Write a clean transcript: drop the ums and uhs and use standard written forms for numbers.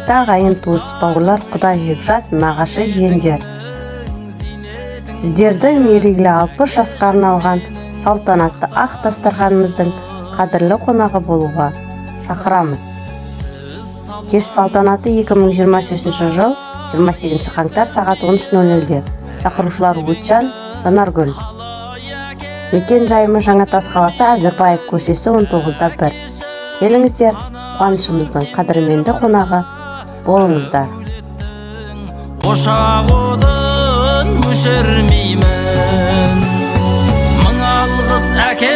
құрметті ағайын туыс бауырлар, құда жекжат, нағашы жиендер. Сіздердің мерейлі 60 жасқа арналған салтанатты ақ дастарханымыздың қадірлі қонағы болуға шақырамыз. Кеш салтанаты 2023 жыл 28 қаңтар сағат 13:00-де. Шақырушылар Өтжан, Жанаргүл. Мекен жайымыз Жаңатас қаласы, Әзірбаев көшесі 19-1. Келіңіздер, қуанышымыздың қадірменді қонағы болыңыздар. Ошағыдың өшірмеймін, мың алғыс әке